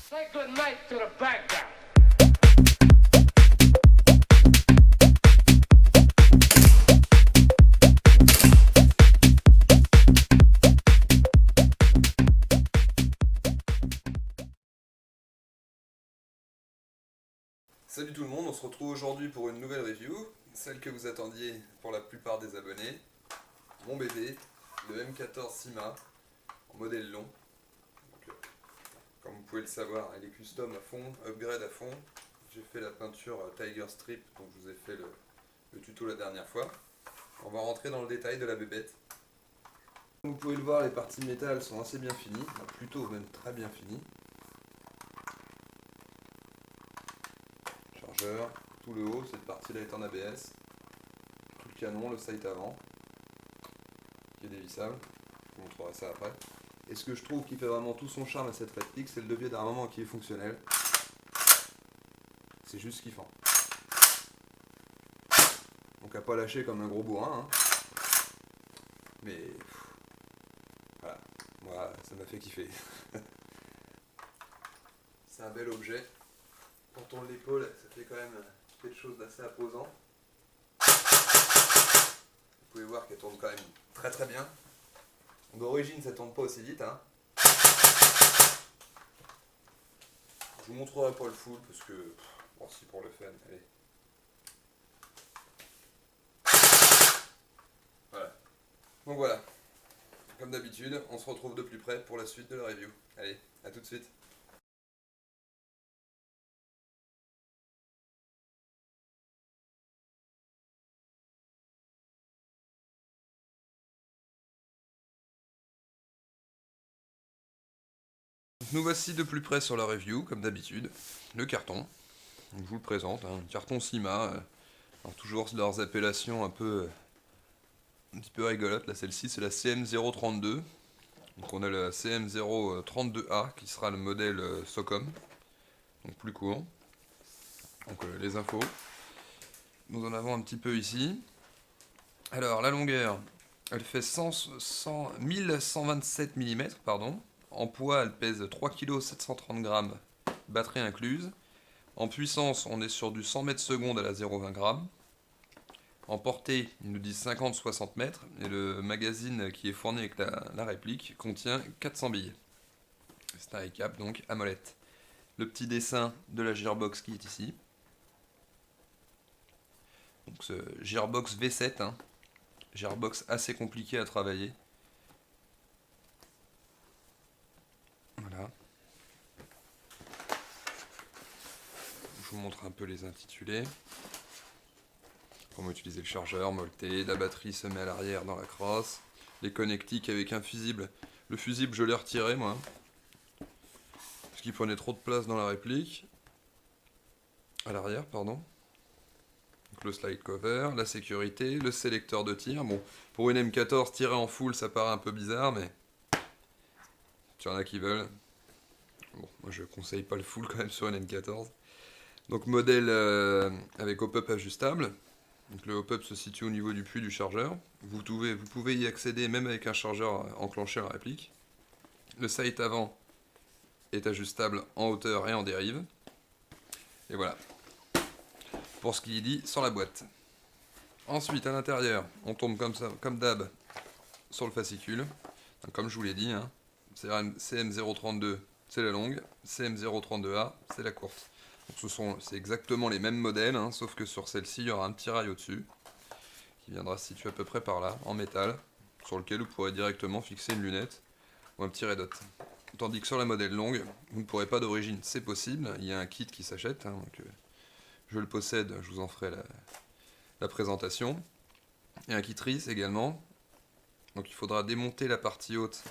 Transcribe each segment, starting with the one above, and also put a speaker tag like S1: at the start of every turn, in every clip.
S1: Say good night to the bad guy.
S2: Salut tout le monde, on se retrouve aujourd'hui pour une nouvelle review, celle que vous attendiez pour la plupart des abonnés. Mon bébé, le M14 Syma, en modèle long. Donc, comme vous pouvez le savoir, il est custom à fond, upgrade à fond. J'ai fait la peinture Tiger Strip, dont je vous ai fait le tuto la dernière fois. On va rentrer dans le détail de la bébête. Comme vous pouvez le voir, les parties métal sont assez bien finies, plutôt même très bien finies. Chargeur, tout le haut, cette partie-là est en ABS. Tout le canon, le sight avant, qui est dévissable. Je vous montrerai ça après. Et ce que je trouve qui fait vraiment tout son charme à cette réplique, c'est le levier d'armement qui est fonctionnel. C'est juste kiffant. Donc à pas lâcher comme un gros bourrin. Hein. Mais voilà, moi ça m'a fait kiffer. C'est un bel objet. Quand on l'épaule, ça fait quand même quelque chose d'assez imposant. Vous pouvez voir qu'elle tourne quand même très très bien. D'origine, ça tourne pas aussi vite. Hein. Je vous montrerai pas le full parce que, bon, si pour le fun, allez. Voilà. Donc voilà. Comme d'habitude, on se retrouve de plus près pour la suite de la review. Allez, à tout de suite. Nous voici de plus près sur la review, comme d'habitude. Le carton. Donc, je vous le présente, hein, carton Syma. Alors toujours leurs appellations un petit peu rigolotes. Là, celle-ci, c'est la CM032. Donc on a la CM032A qui sera le modèle SOCOM, donc plus court. Donc les infos. Nous en avons un petit peu ici. Alors la longueur, elle fait 1127 mm, pardon. En poids, elle pèse 3 kg 730 g, batterie incluse. En puissance, on est sur du 100 mètres secondes à la 0,20 g. En portée, ils nous disent 50-60 mètres. Et le magazine qui est fourni avec la réplique contient 400 billes. C'est un récap donc à molette. Le petit dessin de la Gearbox qui est ici. Donc ce Gearbox V7, hein. Gearbox assez compliqué à travailler. Voilà. Je vous montre un peu les intitulés. Comment utiliser le chargeur, molleté, la batterie se met à l'arrière dans la crosse. Les connectiques avec un fusible. Le fusible, je l'ai retiré moi. Parce qu'il prenait trop de place dans la réplique. À l'arrière, pardon. Donc le slide cover, la sécurité, le sélecteur de tir. Bon, pour une M14, tirer en full, ça paraît un peu bizarre, mais il y en a qui veulent. Bon, moi je conseille pas le full quand même sur une M14. Donc modèle avec hop-up ajustable. Donc le hop-up se situe au niveau du puits du chargeur. Vous pouvez y accéder même avec un chargeur enclenché à la réplique. Le sight avant est ajustable en hauteur et en dérive. Et voilà. Pour ce qui est dit sur la boîte. Ensuite, à l'intérieur, on tombe comme ça, comme d'hab, sur le fascicule. Donc, comme je vous l'ai dit, hein, CM032, c'est la longue. CM032A, c'est la courte. C'est exactement les mêmes modèles, hein, sauf que sur celle-ci, il y aura un petit rail au-dessus, qui viendra se situer à peu près par là, en métal, sur lequel vous pourrez directement fixer une lunette ou un petit red dot. Tandis que sur la modèle longue, vous ne pourrez pas d'origine, c'est possible, il y a un kit qui s'achète, hein, donc je le possède, je vous en ferai la présentation. Et un kit RIS également, donc il faudra démonter la partie haute,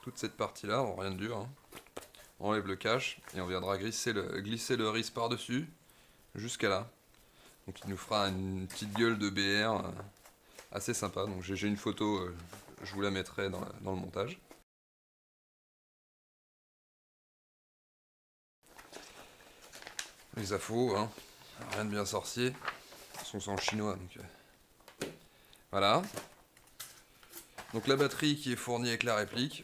S2: toute cette partie-là, rien de dur, hein. On enlève le cache et on viendra glisser le RIS par-dessus jusqu'à là. Donc il nous fera une petite gueule de BR assez sympa. Donc j'ai une photo, je vous la mettrai dans le montage. Les infos, hein, rien de bien sorcier. Ils sont en chinois, donc voilà. Donc la batterie qui est fournie avec la réplique.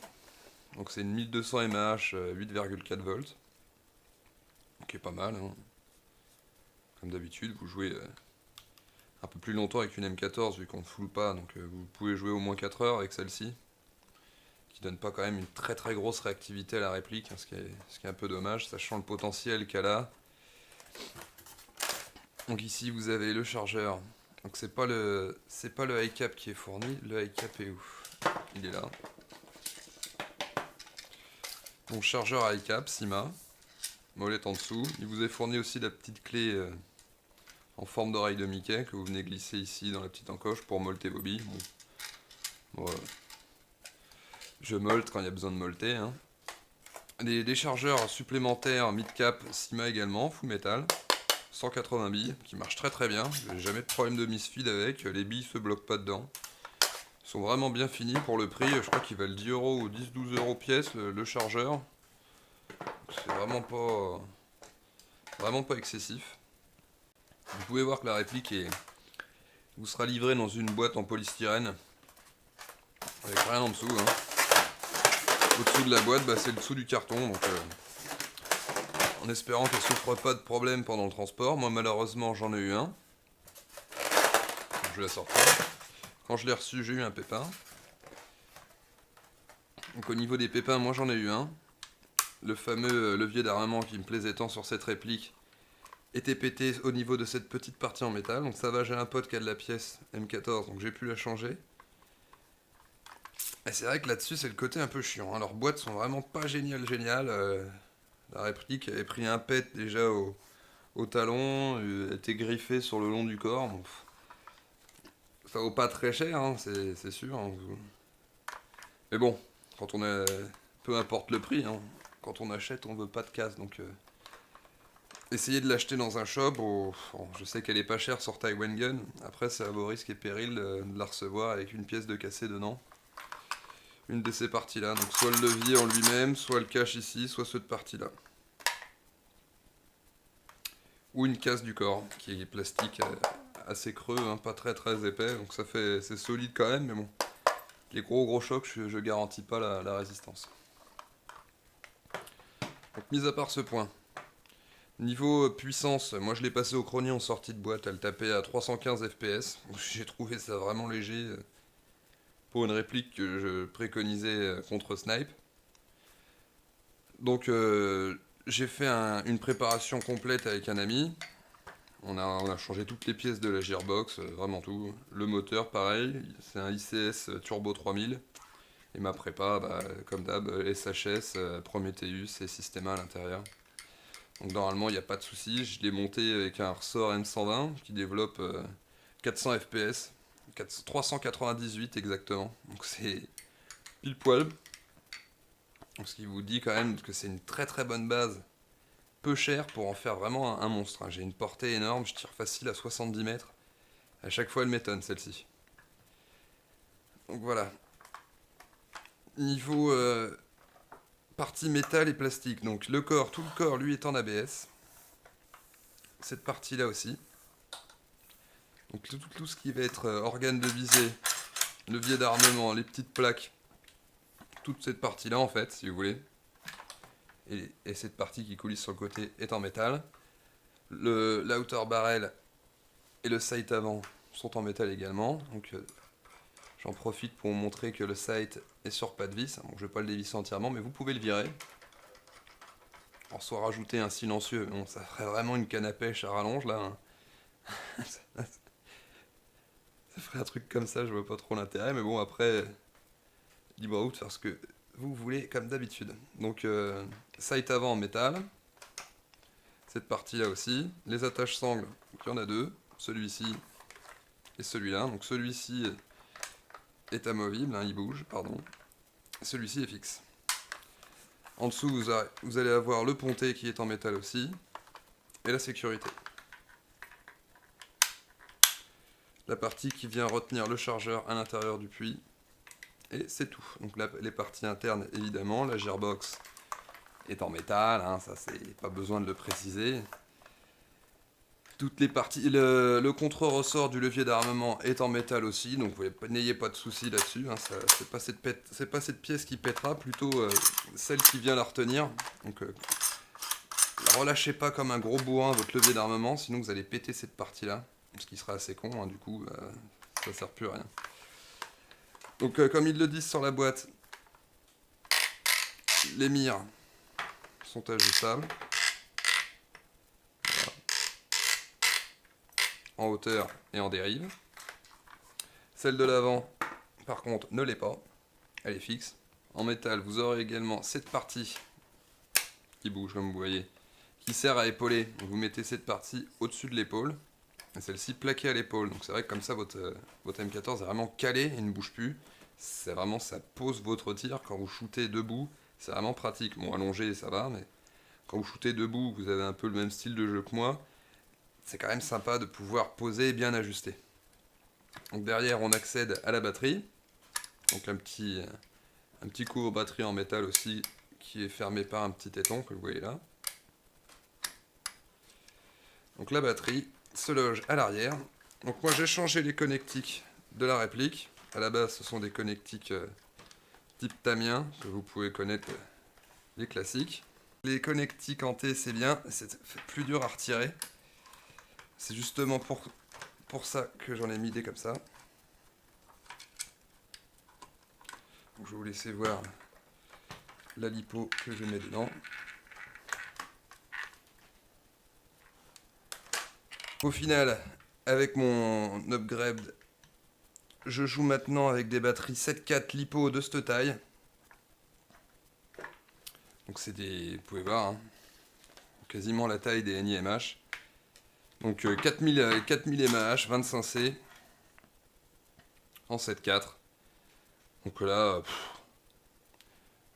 S2: Donc c'est une 1200 mAh 8,4 volts. qui est pas mal, hein. Comme d'habitude, vous jouez un peu plus longtemps avec une M14 vu qu'on ne foule pas, donc vous pouvez jouer au moins 4 heures avec celle-ci, qui donne pas quand même une très très grosse réactivité à la réplique, hein, ce qui est un peu dommage, sachant le potentiel qu'elle a. Donc ici vous avez le chargeur, donc c'est pas le high cap qui est fourni, le high cap est où? Il est là. Donc chargeur high cap, Syma, molette en dessous, il vous est fourni aussi la petite clé en forme d'oreille de Mickey que vous venez glisser ici dans la petite encoche pour molter vos billes. Bon, je molte quand il y a besoin de molter, hein. Des chargeurs supplémentaires mid-cap Syma également, full metal, 180 billes, qui marchent très très bien. J'ai jamais de problème de misfeed avec, les billes se bloquent pas dedans. Ils sont vraiment bien finis pour le prix, je crois qu'ils valent 10 euros ou 10-12 euros pièce le chargeur. C'est vraiment pas excessif. Vous pouvez voir que la réplique vous sera livrée dans une boîte en polystyrène avec rien en dessous, hein. Au-dessous de la boîte, c'est le dessous du carton, donc en espérant qu'elle ne souffre pas de problème pendant le transport. Moi malheureusement j'en ai eu un. Je vais la sortir. Quand je l'ai reçu, j'ai eu un pépin. Donc au niveau des pépins, moi j'en ai eu un. Le fameux levier d'armement qui me plaisait tant sur cette réplique était pété au niveau de cette petite partie en métal. Donc ça va, j'ai un pote qui a de la pièce M14, donc j'ai pu la changer. Et c'est vrai que là-dessus, c'est le côté un peu chiant, hein. Leurs boîtes sont vraiment pas géniales. La réplique avait pris un pet déjà au talon, était griffée sur le long du corps. Bon, ça vaut pas très cher, hein, c'est sûr, hein. Mais bon, quand on a, peu importe le prix, hein, quand on achète, on veut pas de casse. Donc, essayez de l'acheter dans un shop. Bon, je sais qu'elle est pas chère sur Taiwan Gun. Après, c'est à vos risques et périls de la recevoir avec une pièce de cassé dedans. Une de ces parties-là, donc soit le levier en lui-même, soit le cache ici, soit cette partie-là. Ou une casse du corps, qui est plastique assez creux, hein, pas très très épais, donc c'est solide quand même, mais bon, les gros chocs, je garantis pas la résistance. Donc mis à part ce point, niveau puissance, moi je l'ai passé au Chrony en sortie de boîte, elle tapait à 315 fps, j'ai trouvé ça vraiment léger. Pour une réplique que je préconisais contre Snipe. Donc j'ai fait une préparation complète avec un ami. On a changé toutes les pièces de la gearbox, vraiment tout. Le moteur pareil, c'est un ICS Turbo 3000. Et ma prépa, comme d'hab, SHS, Prometheus et Systema à l'intérieur. Donc normalement il n'y a pas de souci. Je l'ai monté avec un ressort M120 qui développe 400 fps. 398 exactement, donc c'est pile poil. Donc ce qui vous dit quand même que c'est une très très bonne base, peu chère pour en faire vraiment un monstre, hein. J'ai une portée énorme, je tire facile à 70 mètres. À chaque fois elle m'étonne celle-ci. Donc voilà. Niveau partie métal et plastique, donc le corps, tout le corps lui est en ABS. Cette partie là aussi. Donc tout ce qui va être organe de visée, levier d'armement, les petites plaques, toute cette partie-là en fait, si vous voulez. Et cette partie qui coulisse sur le côté est en métal. L'outer barrel et le sight avant sont en métal également. Donc j'en profite pour vous montrer que le sight est sur pas de vis. Bon, je ne vais pas le dévisser entièrement, mais vous pouvez le virer. Alors soit rajouter un silencieux, bon, ça ferait vraiment une canne à pêche à rallonge là, hein. Ça ferait un truc comme ça, je vois pas trop l'intérêt, mais bon, après, libre à vous de faire ce que vous voulez, comme d'habitude. Donc, sight avant en métal, cette partie-là aussi, les attaches sangles, il y en a deux, celui-ci et celui-là. Donc, celui-ci est amovible, hein, il bouge, pardon. Celui-ci est fixe. En dessous, vous allez avoir le ponté qui est en métal aussi, et la sécurité. La partie qui vient retenir le chargeur à l'intérieur du puits, et c'est tout. Donc là, les parties internes, évidemment, la gearbox est en métal, hein, ça c'est pas besoin de le préciser. Toutes les parties, le contre-ressort du levier d'armement est en métal aussi, donc n'ayez pas de soucis là-dessus, hein, c'est pas cette pièce qui pètera, plutôt celle qui vient la retenir. Donc relâchez pas comme un gros bourrin votre levier d'armement, sinon vous allez péter cette partie-là. Ce qui sera assez con, hein, du coup, ça sert plus à rien. Donc comme ils le disent sur la boîte, les mires sont ajustables. Voilà. En hauteur et en dérive. Celle de l'avant, par contre, ne l'est pas. Elle est fixe. En métal, vous aurez également cette partie qui bouge, comme vous voyez, qui sert à épauler. Vous mettez cette partie au-dessus de l'épaule, et celle-ci plaquée à l'épaule. Donc c'est vrai que comme ça, votre M14 est vraiment calé et ne bouge plus. C'est vraiment, ça pose votre tir. Quand vous shootez debout, c'est vraiment pratique. Bon, allongé, ça va, mais quand vous shootez debout, vous avez un peu le même style de jeu que moi, c'est quand même sympa de pouvoir poser et bien ajuster. Donc derrière, on accède à la batterie. Donc un petit couvre-batterie en métal aussi, qui est fermé par un petit éton que vous voyez là. Donc la batterie se loge à l'arrière. Donc moi j'ai changé les connectiques de la réplique. À la base ce sont des connectiques type Tamien, que vous pouvez connaître les classiques. Les connectiques en T c'est bien, c'est plus dur à retirer. C'est justement pour ça que j'en ai mis des comme ça. Donc je vais vous laisser voir la lipo que je mets dedans. Au final, avec mon upgrade, je joue maintenant avec des batteries 7.4 lipo de cette taille. Donc c'est des, vous pouvez voir, hein, quasiment la taille des NIMH. Donc 4000 mAh, 25C, en 7.4. Donc là,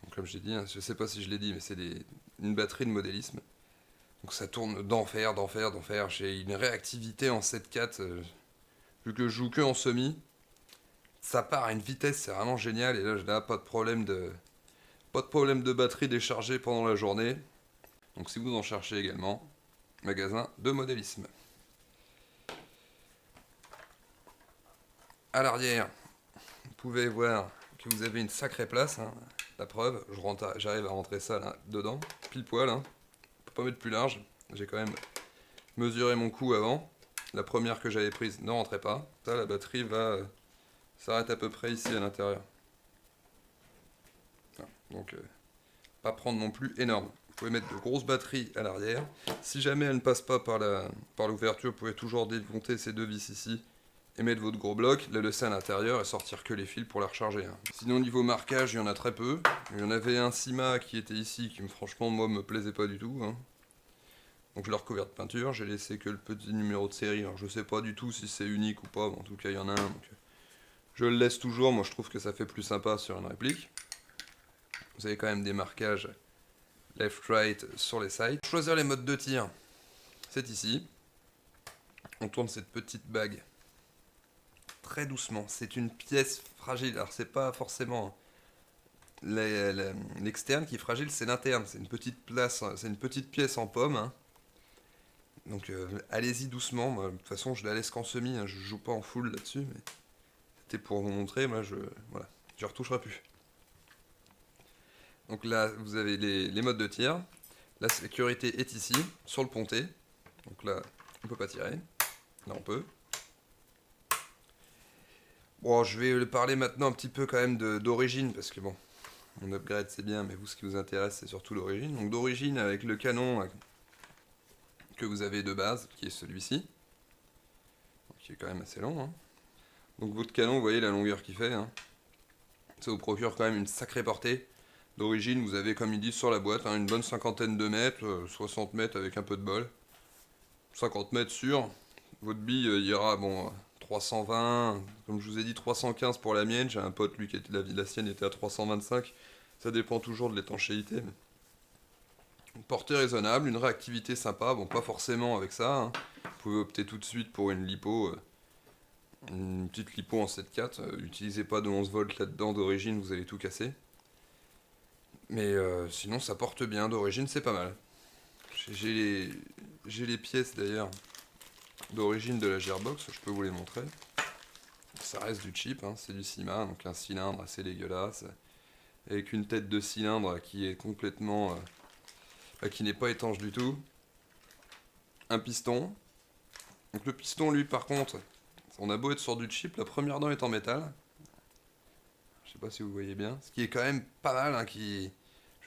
S2: donc comme j'ai dit, hein, je sais pas si je l'ai dit, mais c'est une batterie de modélisme. Donc ça tourne d'enfer. J'ai une réactivité en 7.4, vu que je joue que en semi. Ça part à une vitesse, c'est vraiment génial. Et là, je n'ai pas de problème de batterie déchargée pendant la journée. Donc si vous en cherchez également, magasin de modélisme. À l'arrière, vous pouvez voir que vous avez une sacrée place, hein. La preuve, j'arrive à rentrer ça là, dedans, pile poil, hein. Pas mettre plus large, j'ai quand même mesuré mon coup avant. La première que j'avais prise ne rentrait pas. Ça, la batterie va s'arrête à peu près ici à l'intérieur. Donc pas prendre non plus énorme. Vous pouvez mettre de grosses batteries à l'arrière. Si jamais elle ne passe pas par l'ouverture, vous pouvez toujours démonter ces deux vis ici et mettre votre gros bloc, la laisser à l'intérieur et sortir que les fils pour la recharger, hein. Sinon niveau marquage, il y en a très peu. Il y en avait un Sima qui était ici qui franchement moi me plaisait pas du tout, hein. Donc je l'ai recouvert de peinture, j'ai laissé que le petit numéro de série. Alors je sais pas du tout si c'est unique ou pas, mais en tout cas il y en a un. Donc je le laisse toujours, moi je trouve que ça fait plus sympa sur une réplique. Vous avez quand même des marquages left-right sur les sides. Pour choisir les modes de tir, c'est ici. On tourne cette petite bague très doucement. C'est une pièce fragile. Alors c'est pas forcément l'externe qui est fragile, c'est l'interne. C'est une petite place, c'est une petite pièce en pomme, hein. Donc allez-y doucement. Moi, de toute façon, je la laisse qu'en semi, hein. Je joue pas en full là-dessus, mais c'était pour vous montrer. Moi, voilà, je retoucherai plus. Donc là, vous avez les modes de tir. La sécurité est ici, sur le ponté. Donc là, on peut pas tirer. Là, on peut. Bon, je vais parler maintenant un petit peu quand même d'origine, parce que bon, mon upgrade c'est bien, mais vous, ce qui vous intéresse, c'est surtout l'origine. Donc d'origine, avec le canon que vous avez de base, qui est celui-ci, qui est quand même assez long, hein. Donc votre canon, vous voyez la longueur qu'il fait, hein. Ça vous procure quand même une sacrée portée. D'origine, vous avez, comme ils disent sur la boîte, hein, une bonne cinquantaine de mètres, 60 mètres avec un peu de bol. 50 mètres sûr. Votre bille ira, bon, 320, comme je vous ai dit, 315 pour la mienne. J'ai un pote, lui, qui était la sienne était à 325. Ça dépend toujours de l'étanchéité. Mais... une portée raisonnable, une réactivité sympa. Bon, pas forcément avec ça, hein. Vous pouvez opter tout de suite pour une lipo, une petite lipo en 7.4. Utilisez pas de 11 volts là-dedans d'origine, vous allez tout casser. Mais sinon ça porte bien, d'origine c'est pas mal. J'ai les pièces d'ailleurs d'origine de la Gearbox, je peux vous les montrer. Ça reste du cheap, hein, c'est du Sima, donc un cylindre assez dégueulasse, avec une tête de cylindre qui est complètement... qui n'est pas étanche du tout. Un piston. Donc le piston, lui, par contre, on a beau être sur du chip, la première dent est en métal. Je sais pas si vous voyez bien. Ce qui est quand même pas mal, hein, je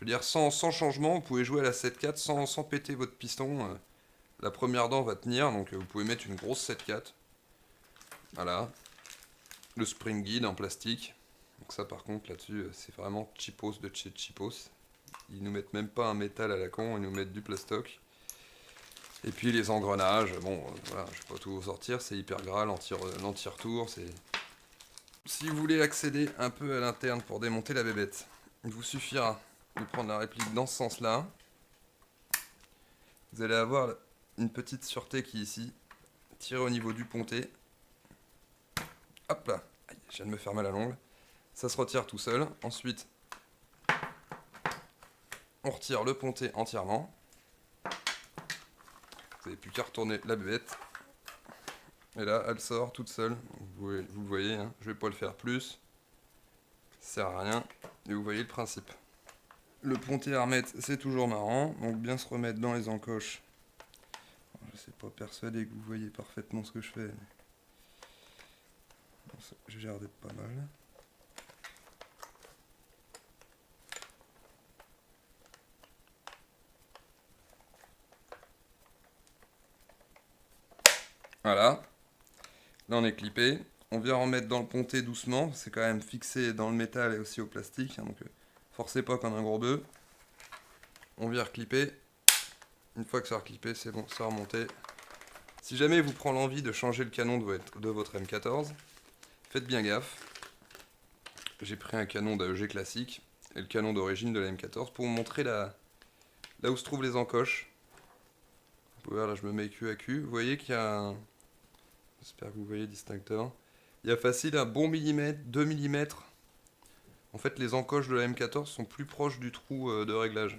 S2: veux dire, sans changement, vous pouvez jouer à la 7/4 sans péter votre piston. La première dent va tenir, donc vous pouvez mettre une grosse 7/4. Voilà. Le spring guide en plastique. Donc ça par contre là-dessus c'est vraiment cheapos de chez cheapos. Ils nous mettent même pas un métal à la con, ils nous mettent du plastoc. Et puis les engrenages, bon voilà, je vais pas tout vous sortir, c'est hyper gras, l'anti-retour, c'est... Si vous voulez accéder un peu à l'interne pour démonter la bébête, il vous suffira de prendre la réplique dans ce sens-là. Vous allez avoir une petite sûreté qui est ici, tirée au niveau du pontet. Hop là, aïe, je viens de me faire mal à l'ongle. Ça se retire tout seul. Ensuite, on retire le pontet entièrement. Vous n'avez plus qu'à retourner la bébête. Et là, elle sort toute seule. Vous le voyez, hein, je ne vais pas le faire plus. Ça sert à rien. Et vous voyez le principe. Le pontet à remettre, c'est toujours marrant. Donc bien se remettre dans les encoches. Je ne suis pas persuadé que vous voyez parfaitement ce que je fais. J'ai l'air d'être pas mal. Voilà. Là on est clippé. On vient remettre dans le pontet doucement. C'est quand même fixé dans le métal et aussi au plastique. Hein, donc forcez pas comme un gros bœuf. On vient reclipper. Une fois que ça a reclippé, c'est bon, ça a remonté. Si jamais vous prend l'envie de changer le canon de votre M14, faites bien gaffe. J'ai pris un canon d'AEG classique et le canon d'origine de la M14 pour vous montrer là où se trouvent les encoches. Vous pouvez voir, là je me mets cul à cul. Vous voyez qu'il y a un... J'espère que vous voyez distincteur. Il y a facile un bon millimètre, 2 mm. En fait, les encoches de la M14 sont plus proches du trou de réglage.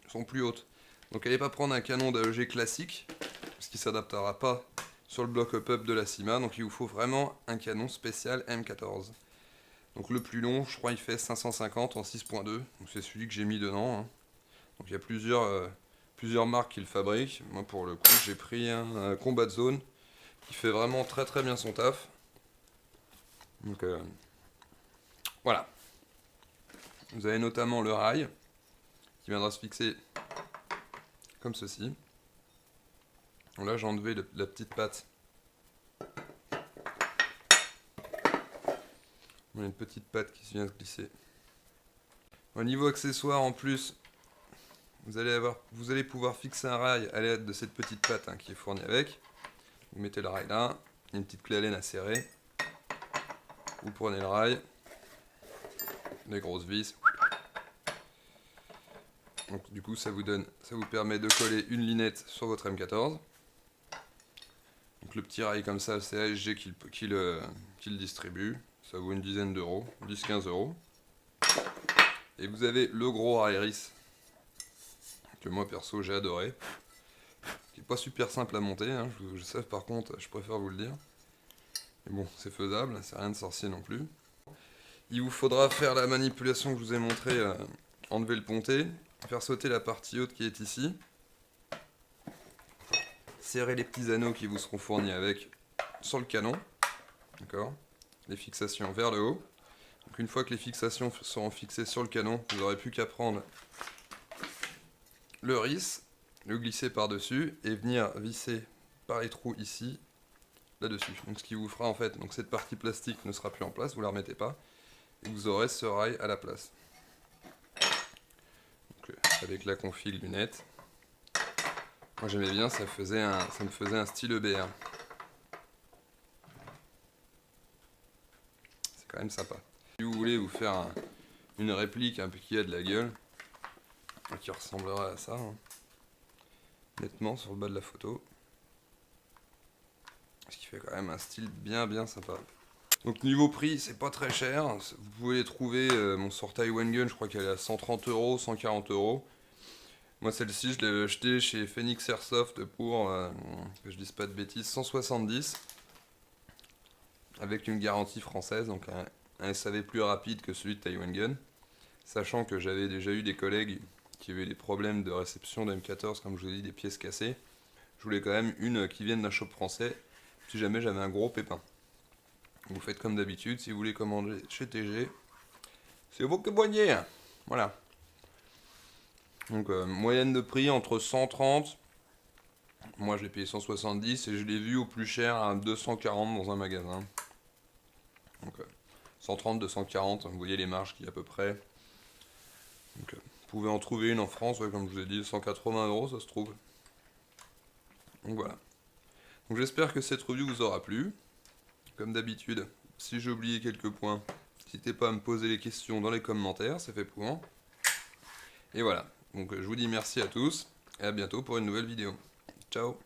S2: Elles sont plus hautes. Donc allez pas prendre un canon d'AEG classique, parce qu'il ne s'adaptera pas sur le bloc up-up de la CIMA. Donc il vous faut vraiment un canon spécial M14. Donc le plus long, je crois, il fait 550 en 6.2. Donc c'est celui que j'ai mis dedans. Hein. Donc il y a plusieurs marques qui le fabriquent. Moi pour le coup, j'ai pris un Combat Zone qui fait vraiment très très bien son taf. Donc voilà. Vous avez notamment le rail qui viendra se fixer comme ceci. Donc là j'ai enlevé la petite patte. On a une petite patte qui vient se glisser. Au niveau accessoire en plus, vous allez pouvoir fixer un rail à l'aide de cette petite patte hein, qui est fournie avec. Vous mettez le rail là, il y a une petite clé à laine à serrer. Vous prenez le rail, les grosses vis. Donc du coup ça vous permet de coller une linette sur votre M14. Donc le petit rail comme ça, c'est ASG qui le distribue. Ça vaut une dizaine d'euros, 10-15 euros. Et vous avez le gros rail RIS, que moi perso j'ai adoré. Qui n'est pas super simple à monter, hein. Je sais par contre, je préfère vous le dire. Mais bon, c'est faisable, c'est rien de sorcier non plus. Il vous faudra faire la manipulation que je vous ai montré, enlever le pontet, faire sauter la partie haute qui est ici. Serrer les petits anneaux qui vous seront fournis avec sur le canon. D'accord ? Les fixations vers le haut. Donc une fois que les fixations seront fixées sur le canon, vous n'aurez plus qu'à prendre le RIS, le glisser par-dessus et venir visser par les trous ici, là-dessus. Donc ce qui vous fera en fait, donc cette partie plastique ne sera plus en place, vous ne la remettez pas, et vous aurez ce rail à la place. Donc, avec la config lunette. Moi j'aimais bien, ça me faisait un style EBR. C'est quand même sympa. Si vous voulez vous faire une réplique un peu qui a de la gueule, qui ressemblera à ça, hein, nettement sur le bas de la photo. Ce qui fait quand même un style bien sympa. Donc niveau prix, c'est pas très cher. Vous pouvez trouver mon sur Taiwan Gun, je crois qu'elle est à 130 euros, 140 euros. Moi celle-ci, je l'ai achetée chez Phoenix Airsoft pour, que je dise pas de bêtises, 170. Avec une garantie française, donc un SAV plus rapide que celui de Taiwan Gun. Sachant que j'avais déjà eu des collègues qui avait des problèmes de réception de M14, comme je vous ai dit, des pièces cassées. Je voulais quand même une qui vienne d'un shop français, si jamais j'avais un gros pépin. Vous faites comme d'habitude, si vous voulez commander chez TG, c'est vous que voyez. Voilà. Donc moyenne de prix entre 130, moi je l'ai payé 170 et je l'ai vu au plus cher à 240 dans un magasin. Donc 130, 240, vous voyez les marges qu'il y a à peu près. Donc, vous pouvez en trouver une en France, ouais, comme je vous ai dit, 180 € ça se trouve. Donc voilà. Donc j'espère que cette review vous aura plu. Comme d'habitude, si j'ai oublié quelques points, n'hésitez pas à me poser les questions dans les commentaires, c'est fait pour. Et voilà. Donc je vous dis merci à tous et à bientôt pour une nouvelle vidéo. Ciao.